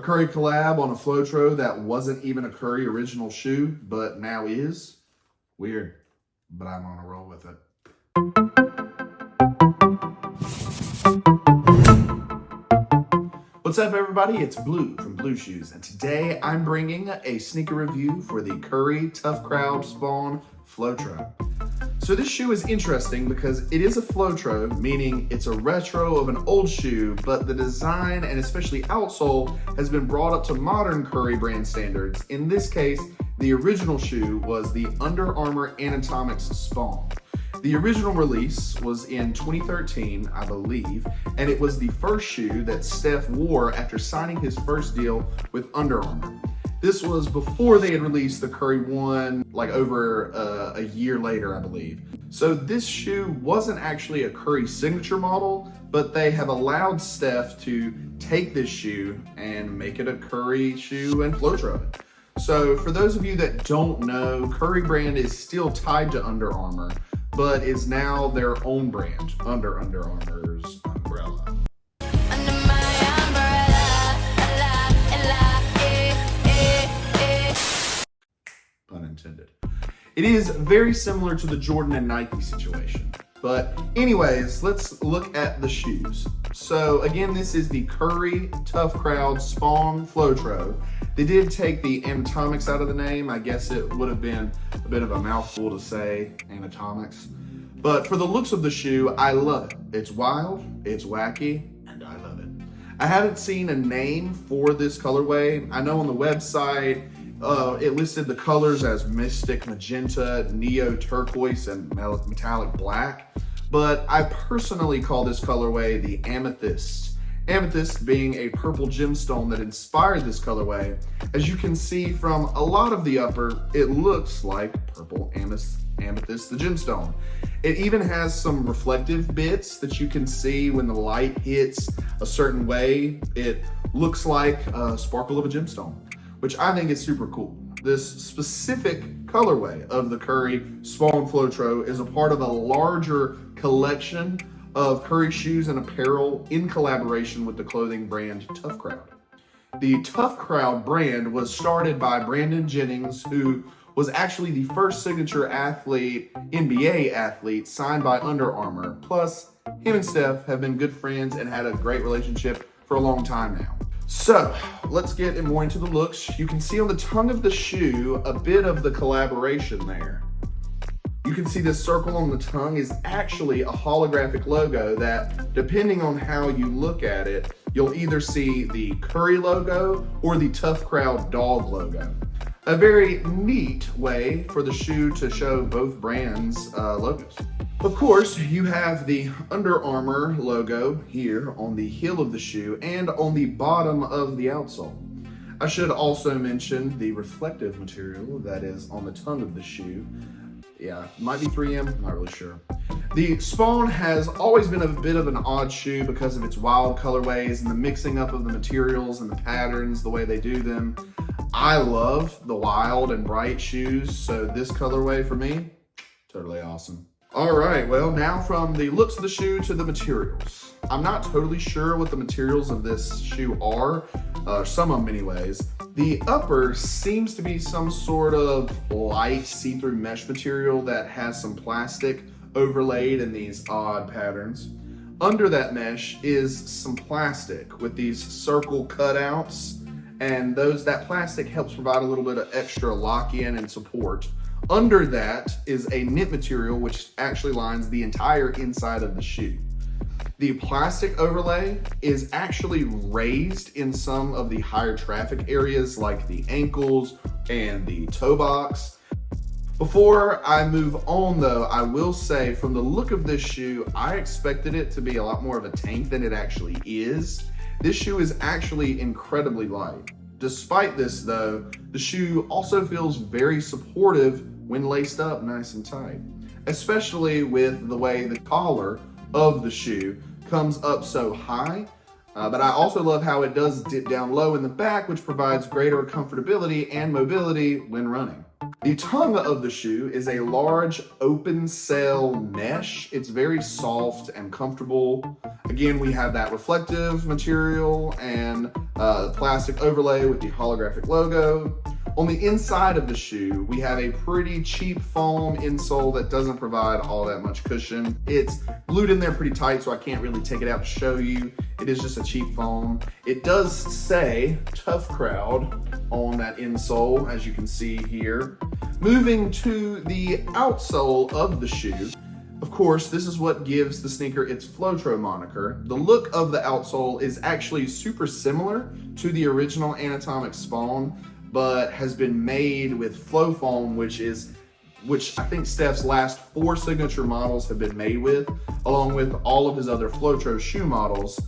Curry collab on a FloTro that wasn't even a Curry original shoe, but now is. Weird, but I'm on a roll with it. What's up, everybody? It's Blue from Blue Shoes, and today I'm bringing a sneaker review for the Curry Tough Crowd Spawn FloTro. So this shoe is interesting because it is a FloTro, meaning it's a retro of an old shoe, but the design and especially outsole has been brought up to modern Curry brand standards. In this case, the original shoe was the Under Armour Anatomix Spawn. The original release was in 2013, I believe, and it was the first shoe that Steph wore after signing his first deal with Under Armour. This was before they had released the Curry 1, like over a year later, I believe. So this shoe wasn't actually a Curry signature model, but they have allowed Steph to take this shoe and make it a Curry shoe and FloTro it. So for those of you that don't know, Curry brand is still tied to Under Armour, but is now their own brand under Under Armour's umbrella. Pun intended. It is very similar to the Jordan and Nike situation. But anyways, let's look at the shoes. So again, this is the Curry Tough Crowd Spawn FloTro. They did take the Anatomix out of the name. I guess it would have been a bit of a mouthful to say Anatomix. But for the looks of the shoe, I love it. It's wild, it's wacky, and I love it. I haven't seen a name for this colorway. I know on the website, it listed the colors as Mystic Magenta, Neo Turquoise, and Metallic Black. But I personally call this colorway the Amethyst. Amethyst being a purple gemstone that inspired this colorway. As you can see from a lot of the upper, it looks like purple amethyst, the gemstone. It even has some reflective bits that you can see when the light hits a certain way. It looks like a sparkle of a gemstone, which I think is super cool. This specific colorway of the Curry Spawn FloTro is a part of a larger collection of Curry shoes and apparel in collaboration with the clothing brand Tough Crowd. The Tough Crowd brand was started by Brandon Jennings, who was actually the first signature athlete, NBA athlete, signed by Under Armour. Plus, him and Steph have been good friends and had a great relationship for a long time now. So, let's get more into the looks. You can see on the tongue of the shoe a bit of the collaboration there. You can see this circle on the tongue is actually a holographic logo that, depending on how you look at it, you'll either see the Curry logo or the Tough Crowd dog logo. A very neat way for the shoe to show both brands' logos. Of course, you have the Under Armour logo here on the heel of the shoe and on the bottom of the outsole. I should also mention the reflective material that is on the tongue of the shoe. Yeah, might be 3M, not really sure. The Spawn has always been a bit of an odd shoe because of its wild colorways and the mixing up of the materials and the patterns, the way they do them. I love the wild and bright shoes, so this colorway for me, totally awesome. All right, well, now from the looks of the shoe to the materials. I'm not totally sure what the materials of this shoe are, some of them anyways. The upper seems to be some sort of light see-through mesh material that has some plastic overlaid in these odd patterns. Under that mesh is some plastic with these circle cutouts, and that plastic helps provide a little bit of extra lock-in and support. Under that is a knit material which actually lines the entire inside of the shoe. The plastic overlay is actually raised in some of the higher traffic areas like the ankles and the toe box. Before I move on though, I will say from the look of this shoe, I expected it to be a lot more of a tank than it actually is. This shoe is actually incredibly light. Despite this though, the shoe also feels very supportive when laced up nice and tight, especially with the way the collar of the shoe comes up so high. But I also love how it does dip down low in the back, which provides greater comfortability and mobility when running. The tongue of the shoe is a large open cell mesh. It's very soft and comfortable. Again, we have that reflective material and plastic overlay with the holographic logo. On the inside of the shoe, we have a pretty cheap foam insole that doesn't provide all that much cushion. It's glued in there pretty tight, so I can't really take it out to show you. It is just a cheap foam. It does say Tuff Crowd on that insole, as you can see here. Moving to the outsole of the shoe, of course, this is what gives the sneaker its FloTro moniker. The look of the outsole is actually super similar to the original Anatomix Spawn, but has been made with flow foam, which I think Steph's last 4 signature models have been made with, along with all of his other FloTro shoe models.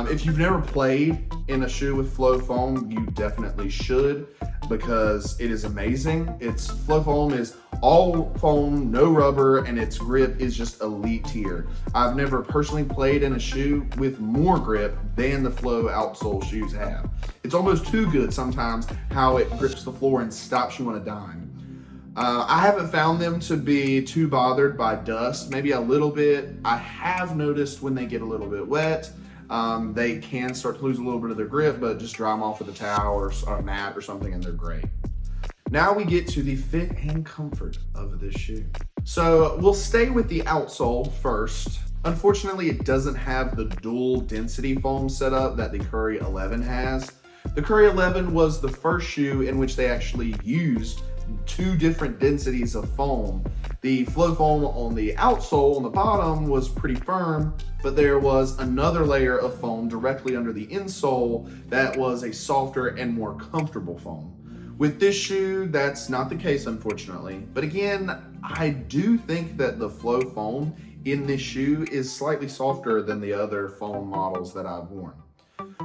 If you've never played in a shoe with flow foam, you definitely should, because it is amazing. Its flow foam is all foam, no rubber, and its grip is just elite tier. I've never personally played in a shoe with more grip than the flow outsole shoes have. It's almost too good sometimes how it grips the floor and stops you on a dime. I haven't found them to be too bothered by dust, maybe a little bit. I have noticed when they get a little bit wet, they can start to lose a little bit of their grip, but just dry them off with a towel or a mat or something and they're great. Now we get to the fit and comfort of this shoe. So we'll stay with the outsole first. Unfortunately, it doesn't have the dual density foam setup that the Curry 11 has. The Curry 11 was the first shoe in which they actually used 2 different densities of foam. The flow foam on the outsole on the bottom was pretty firm, but there was another layer of foam directly under the insole that was a softer and more comfortable foam. With this shoe, that's not the case, unfortunately. But again, I do think that the flow foam in this shoe is slightly softer than the other foam models that I've worn.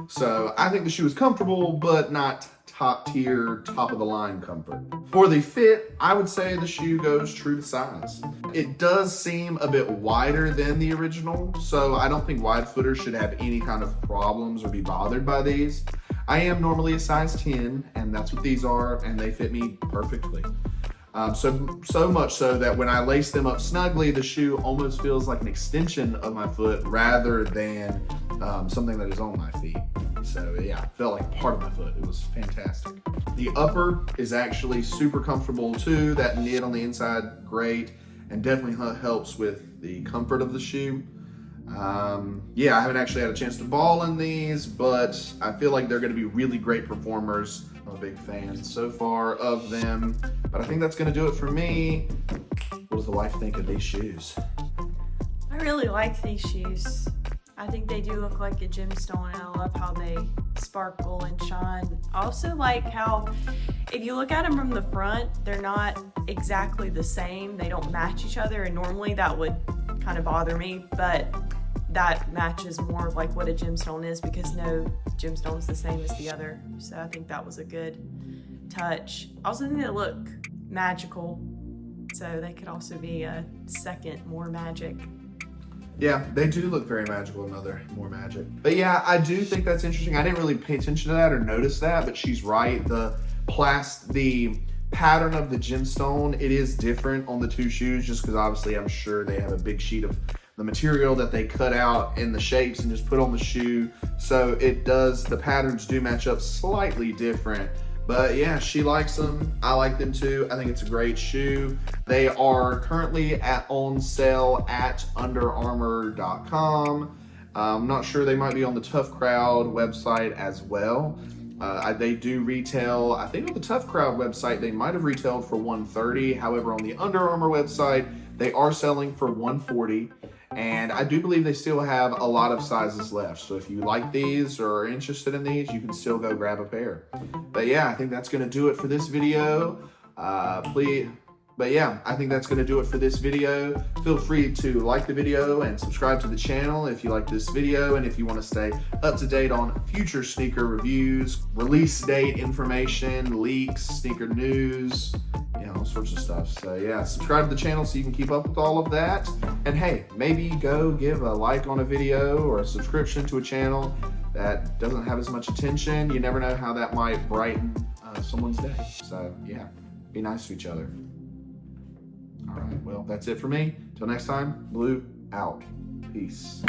So I think the shoe is comfortable, but not top tier, top of the line comfort. For the fit, I would say the shoe goes true to size. It does seem a bit wider than the original, so I don't think wide footers should have any kind of problems or be bothered by these. I am normally a size 10, and that's what these are, and they fit me perfectly. So much so that when I lace them up snugly, the shoe almost feels like an extension of my foot rather than something that is on my feet. So yeah, it felt like part of my foot. It was fantastic. The upper is actually super comfortable too. That knit on the inside, great, and definitely helps with the comfort of the shoe. Yeah, I haven't actually had a chance to ball in these, but I feel like they're going to be really great performers. I'm a big fan so far of them, but I think that's going to do it for me. What does the wife think of these shoes? I really like these shoes. I think they do look like a gemstone, and I love how they sparkle and shine. I also like how, if you look at them from the front, they're not exactly the same. They don't match each other, and normally that would kind of bother me, but that matches more of like what a gemstone is, because no gemstone is the same as the other. So I think that was a good touch. I also think they look magical, so they could also be a second more magic. Yeah, they do look very magical, another more magic. But yeah, I do think that's interesting. I didn't really pay attention to that or notice that, but she's right. The pattern of the gemstone, it is different on the 2 shoes, just because obviously I'm sure they have a big sheet of the material that they cut out in the shapes and just put on the shoe. So the patterns do match up slightly different. But yeah, she likes them. I like them too. I think it's a great shoe. They are currently on sale at underarmour.com. I'm not sure, they might be on the Tuff Crowd website as well. They do retail, I think on the Tuff Crowd website, they might have retailed for $130. However, on the Under Armour website, they are selling for $140. And I do believe they still have a lot of sizes left. So if you like these or are interested in these, you can still go grab a pair. But yeah, I think that's going to do it for this video. I think that's going to do it for this video. Feel free to like the video and subscribe to the channel if you like this video, and if you want to stay up to date on future sneaker reviews, release date information, leaks, sneaker news, all sorts of stuff. So yeah, subscribe to the channel so you can keep up with all of that. And hey, maybe go give a like on a video or a subscription to a channel that doesn't have as much attention. You never know how that might brighten someone's day. So yeah. Be nice to each other. All right, well, that's it for me. Till next time, Blue out. Peace.